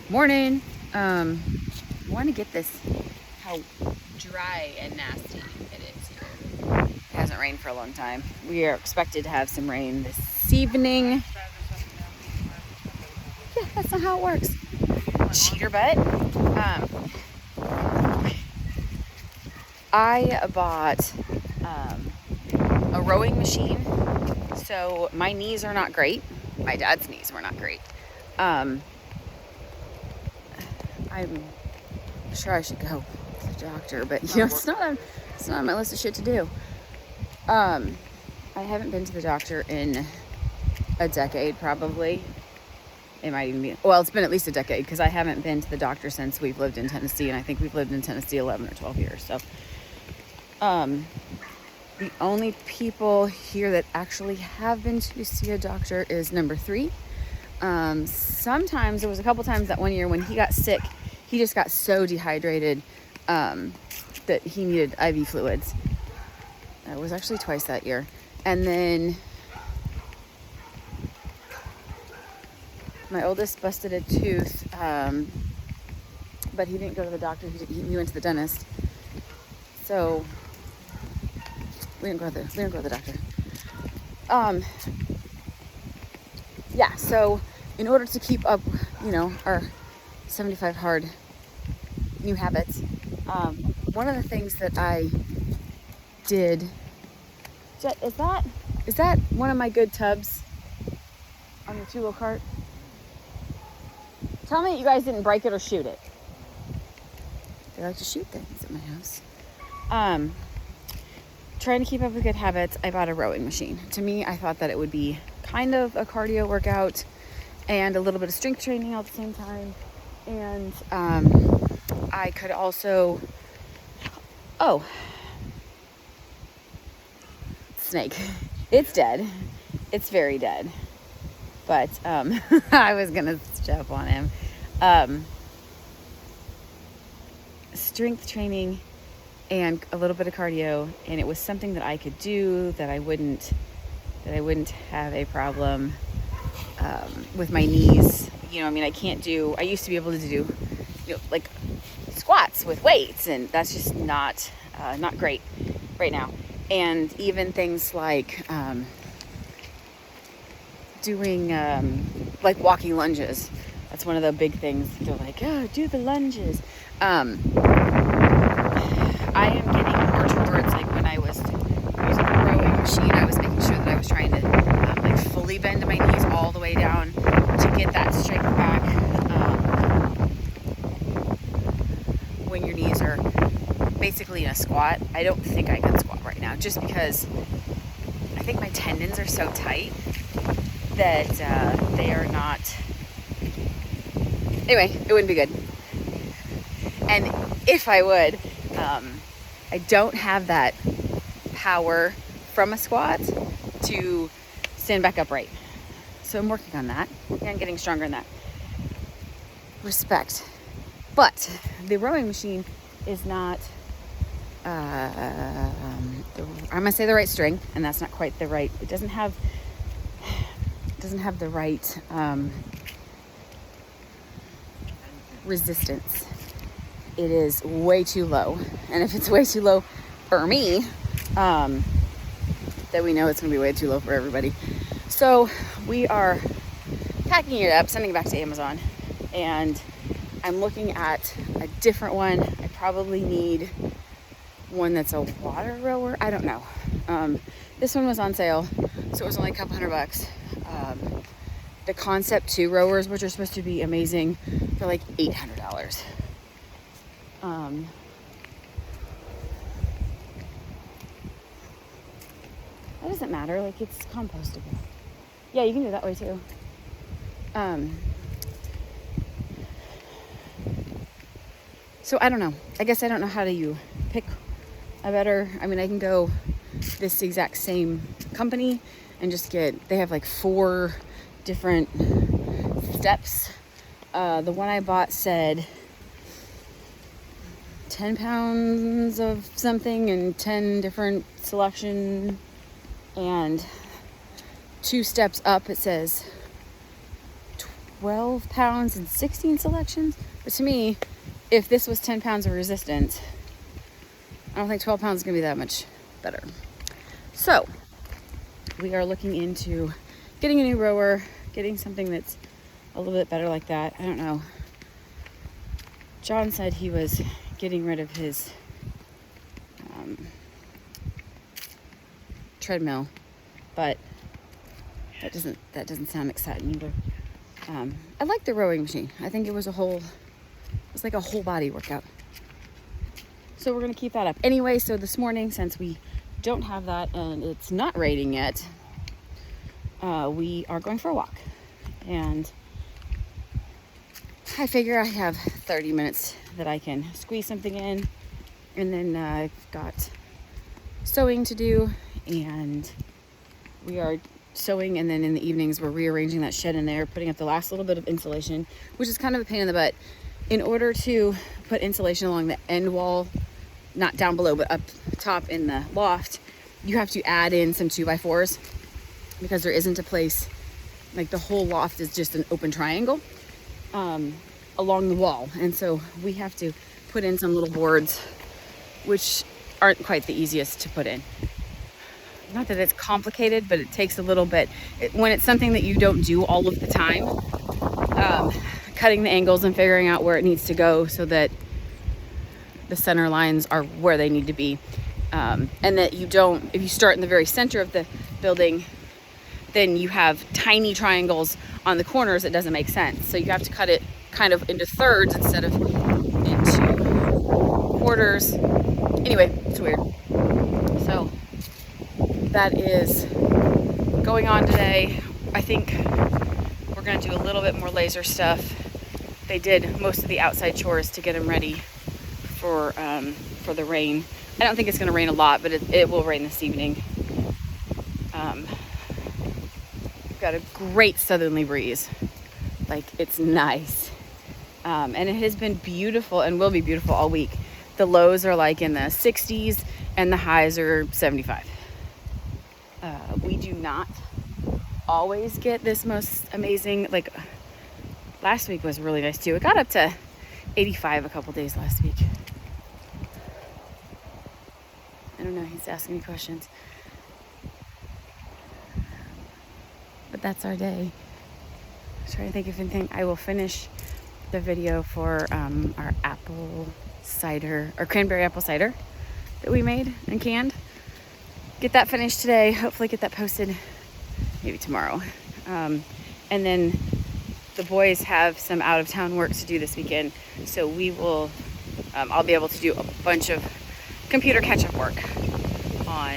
Morning. I want to get this, how dry and nasty it is here. It hasn't rained for a long time. We are expected to have some rain this evening. Yeah, that's not how it works. Cheater butt. I bought a rowing machine. So my knees are not great. My dad's knees were not great. I'm sure I should go to the doctor, but it's not on my list of shit to do. I haven't been to the doctor in a decade, probably. It might even be, well, it's been at least a decade, because I haven't been to the doctor since we've lived in Tennessee, and I think we've lived in Tennessee 11 or 12 years. So, the only people here that actually have been to see a doctor is number 3. Sometimes, there was a couple times that one year when he got sick, he just got so dehydrated that he needed IV fluids. It was actually twice that year. And then my oldest busted a tooth, but he didn't go to the doctor. He went to the dentist. So we didn't go to the doctor. Yeah, so in order to keep up, our 75 hard new habits, one of the things that I did, is that one of my good tubs on the 2-wheel cart? Tell me that you guys didn't break it or shoot it. They like to shoot things at my house. Trying to keep up with good habits, I bought a rowing machine. To me, I thought that it would be kind of a cardio workout and a little bit of strength training all at the same time. And I could also, snake. It's dead. It's very dead. But I was gonna step on him. Strength training and a little bit of cardio, and it was something that I could do, that I wouldn't have a problem with my knees. I used to be able to do like squats with weights, and that's just not great right now. And even things like doing like walking lunges. That's one of the big things. They're like, oh, do the lunges. I am getting more towards, like, when I was using the rowing machine, I was making sure that I was trying to fully bend my knees all the way down to get that strength back. When your knees are basically in a squat, I don't think I can squat right now, just because I think my tendons are so tight that they are not. Anyway, it wouldn't be good. And if I would, I don't have that power from a squat to stand back upright. So I'm working on that and getting stronger in that respect. But the rowing machine is not, I'm going to say the right strength, and that's not quite the right, it doesn't have the right resistance. It is way too low. And if it's way too low for me, then we know it's going to be way too low for everybody. So we are packing it up, sending it back to Amazon, and I'm looking at a different one. I probably need one that's a water rower. I don't know. This one was on sale, so it was only a couple $100. The Concept 2 rowers, which are supposed to be amazing, for like $800. That doesn't matter, like, it's compostable. Yeah, you can do it that way too. So I don't know. I guess I don't know how do you pick a better, I can go this exact same company and just they have like 4 different steps. The one I bought said 10 pounds of something and 10 different selection, and 2 steps up it says 12 pounds and 16 selections. But to me, if this was 10 pounds of resistance, I don't think 12 pounds is gonna be that much better. So we are looking into getting a new rower, getting something that's a little bit better like that. I don't know. John said he was getting rid of his treadmill, but that doesn't sound exciting either. I like the rowing machine. I think it was like a whole body workout. So we're gonna keep that up. Anyway, so this morning, since we don't have that and it's not raining yet, we are going for a walk. And I figure I have 30 minutes that I can squeeze something in. And then I've got sewing to do, and we are sewing, and then in the evenings we're rearranging that shed in there, putting up the last little bit of insulation, which is kind of a pain in the butt. In order to put insulation along the end wall, not down below but up top in the loft, you have to add in some 2x4s because there isn't a place, like the whole loft is just an open triangle along the wall, and so we have to put in some little boards which aren't quite the easiest to put in. Not that it's complicated, but it takes a little bit. When it's something that you don't do all of the time, cutting the angles and figuring out where it needs to go so that the center lines are where they need to be. And that you don't, if you start in the very center of the building, then you have tiny triangles on the corners. It doesn't make sense. So you have to cut it kind of into thirds instead of into quarters. Anyway, it's weird. So that is going on today. I think we're gonna do a little bit more laser stuff. They did most of the outside chores to get them ready for the rain. I don't think it's gonna rain a lot, but it will rain this evening. We've got a great southerly breeze. Like, it's nice. And it has been beautiful and will be beautiful all week. The lows are like in the 60s and the highs are 75. We do not always get this most amazing, like last week was really nice too. It got up to 85 a couple days last week. I don't know, he's asking me questions. But that's our day. I'm trying to think of anything. I will finish the video for our apple cider, or cranberry apple cider that we made and canned. Get that finished today. Hopefully get that posted maybe tomorrow. And then the boys have some out of town work to do this weekend. So we will, I'll be able to do a bunch of computer catch-up work on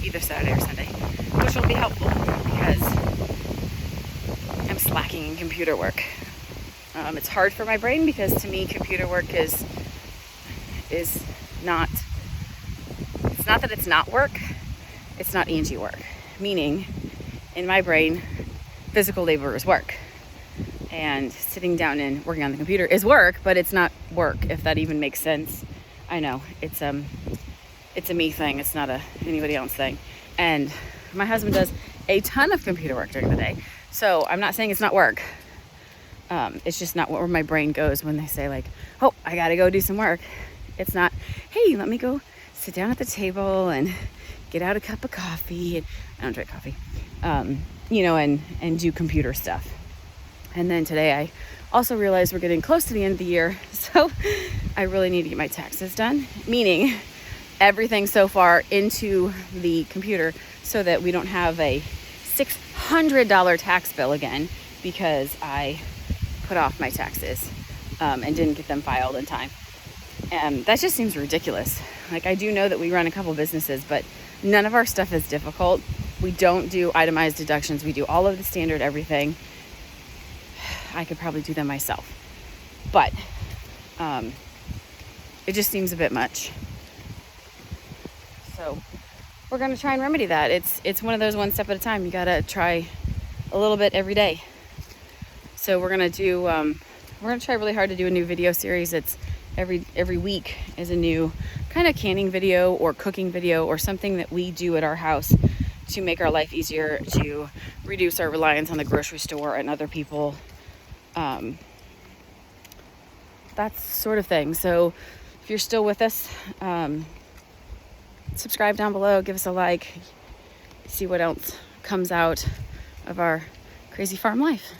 either Saturday or Sunday, which will be helpful because I'm slacking in computer work. It's hard for my brain because to me computer work is not, it's not that it's not work, it's not ENG work. Meaning, in my brain, physical labor is work. And sitting down and working on the computer is work, but it's not work, if that even makes sense. I know, it's a me thing, it's not a anybody else thing. And my husband does a ton of computer work during the day. So I'm not saying it's not work. It's just not where my brain goes when they say like, oh, I gotta go do some work. It's not, hey, let me go sit down at the table and get out a cup of coffee. And I don't drink coffee. You know, and do computer stuff. And then today I also realized we're getting close to the end of the year. So I really need to get my taxes done, meaning everything so far into the computer so that we don't have a $600 tax bill again because I put off my taxes and didn't get them filed in time. And that just seems ridiculous. Like, I do know that we run a couple businesses, but none of our stuff is difficult. We don't do itemized deductions. We do all of the standard everything. I could probably do them myself, but it just seems a bit much. So we're going to try and remedy that. It's one of those one step at a time. You got to try a little bit every day. So we're going to do, we're going to try really hard to do a new video series. It's every week is a new kind of canning video or cooking video or something that we do at our house to make our life easier, to reduce our reliance on the grocery store and other people That sort of thing. So if you're still with us, subscribe down below, give us a like, see what else comes out of our crazy farm life.